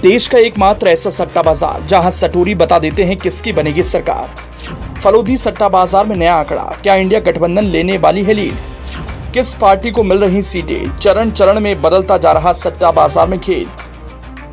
देश का एकमात्र ऐसा सट्टा बाजार जहां सटोरी बता देते हैं किसकी बनेगी सरकार। फलोदी सट्टा बाजार में नया आंकड़ा, क्या इंडिया गठबंधन लेने वाली है लीड? किस पार्टी को मिल रही सीटें? चरण चरण में बदलता जा रहा सट्टा बाजार में खेल।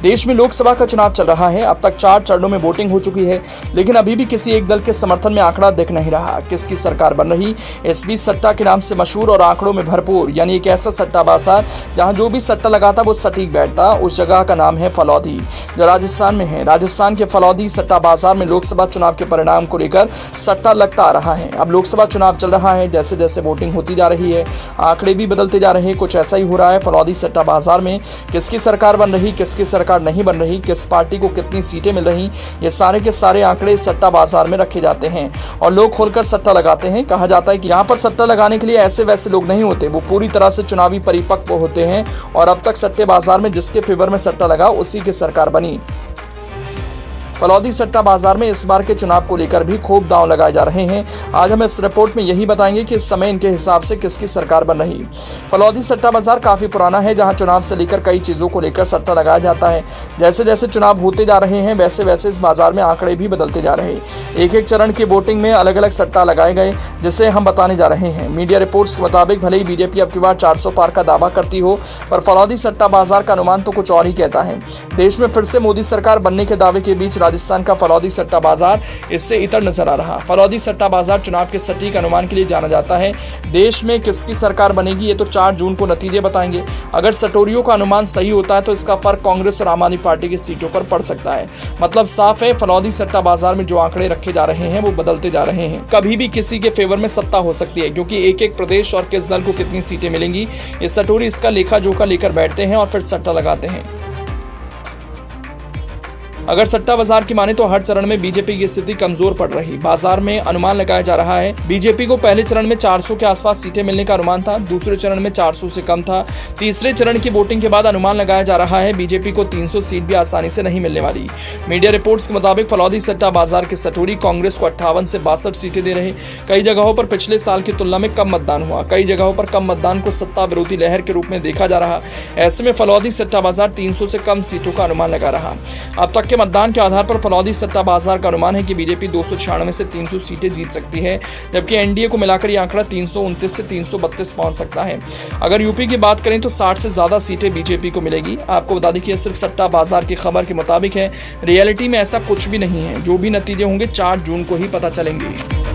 देश में लोकसभा का चुनाव चल रहा है। अब तक 4 चरणों में वोटिंग हो चुकी है, लेकिन अभी भी किसी एक दल के समर्थन में आंकड़ा दिख नहीं रहा। किसकी सरकार बन रही? इस बीच सट्टा के नाम से मशहूर और आंकड़ों में भरपूर, यानी एक ऐसा सट्टा बाजार जहां जो भी सट्टा लगाता वो सटीक बैठता, उस जगह का नाम है फलौदी, जो राजस्थान में है। राजस्थान के फलौदी सट्टा बाजार में लोकसभा चुनाव के परिणाम को लेकर सट्टा लगता आ रहा है। अब लोकसभा चुनाव चल रहा है, जैसे जैसे वोटिंग होती जा रही है आंकड़े भी बदलते जा रहे हैं। कुछ ऐसा ही हो रहा है फलौदी सट्टा बाजार में। किसकी सरकार बन रही, किसकी सरकार नहीं बन रही, किस पार्टी को कितनी सीटें मिल रही, ये सारे के सारे आंकड़े सट्टा बाजार में रखे जाते हैं और लोग खोलकर सट्टा लगाते हैं। कहा जाता है कि यहाँ पर सट्टा लगाने के लिए ऐसे वैसे लोग नहीं होते, वो पूरी तरह से चुनावी परिपक्व होते हैं और अब तक सट्टे बाजार में जिसके फेवर में सट्टा लगा उसी की सरकार बनी। फलौदी सट्टा बाजार में इस बार के चुनाव को लेकर भी खूब दांव लगाए जा रहे हैं। आज हम इस रिपोर्ट में यही बताएंगे कि इस समय इनके हिसाब से किसकी सरकार बन रही। फलौदी सट्टा बाजार काफी पुराना है, जहां चुनाव से लेकर कई चीजों को लेकर सट्टा लगाया जाता है। जैसे जैसे चुनाव होते जा रहे हैं वैसे वैसे इस बाजार में आंकड़े भी बदलते जा रहे हैं। एक एक चरण की वोटिंग में अलग अलग सट्टा लगाए गए, जिसे हम बताने जा रहे हैं। मीडिया रिपोर्ट्स के मुताबिक भले ही बीजेपी अब की बार 400 पार का दावा करती हो, पर फलौदी सट्टा बाजार का अनुमान तो कुछ और ही कहता है। देश में फिर से मोदी सरकार बनने के दावे के बीच राजस्थान का फलौदी सट्टा बाजार इससे इतर नजर आ रहा। फलौदी सट्टा बाजार चुनाव के सटीक अनुमान के लिए जाना जाता है। देश में किसकी सरकार बनेगी ये तो 4 जून को नतीजे बताएंगे। अगर सटोरियों का अनुमान सही होता है तो इसका फर्क कांग्रेस और आम आदमी पार्टी की सीटों पर पड़ सकता है। मतलब साफ है, फलौदी सट्टा बाजार में जो आंकड़े रखे जा रहे हैं वो बदलते जा रहे हैं। कभी भी किसी के फेवर में सत्ता हो सकती है, क्योंकि एक एक प्रदेश और किस दल को कितनी सीटें मिलेंगी ये सटोरी इसका लेखा जोखा लेकर बैठते हैं और फिर सट्टा लगाते हैं। अगर सट्टा बाजार की माने तो हर चरण में बीजेपी की स्थिति कमजोर पड़ रही। बाजार में अनुमान लगाया जा रहा है बीजेपी को पहले चरण में 400 के आसपास सीटें मिलने का अनुमान था, दूसरे चरण में 400 से कम था। तीसरे चरण की वोटिंग के बाद अनुमान लगाया जा रहा है बीजेपी को 300 सीट भी आसानी से नहीं मिलने वाली। मीडिया रिपोर्ट्स के मुताबिक फलौदी सट्टा बाजार के सटोरी कांग्रेस को 58 से 62 सीटें दे रहे। कई जगहों पर पिछले साल की तुलना में कम मतदान हुआ, कई जगहों पर कम मतदान को सत्ता विरोधी लहर के रूप में देखा जा रहा। ऐसे में फलौदी सट्टा बाजार 300 से कम सीटों का अनुमान लगा रहा। अब तक के मतदान के आधार पर फलौदी सट्टा बाजार का अनुमान है कि बीजेपी 296 से 300 सीटें जीत सकती है, जबकि एनडीए को मिलाकर यह आंकड़ा 329 से 332 पहुंच सकता है। अगर यूपी की बात करें तो 60 से ज्यादा सीटें बीजेपी को मिलेगी। आपको बता दें कि यह सिर्फ सट्टा बाजार की खबर के मुताबिक है, रियलिटी में ऐसा कुछ भी नहीं है। जो भी नतीजे होंगे 4 जून को ही पता चलेंगे।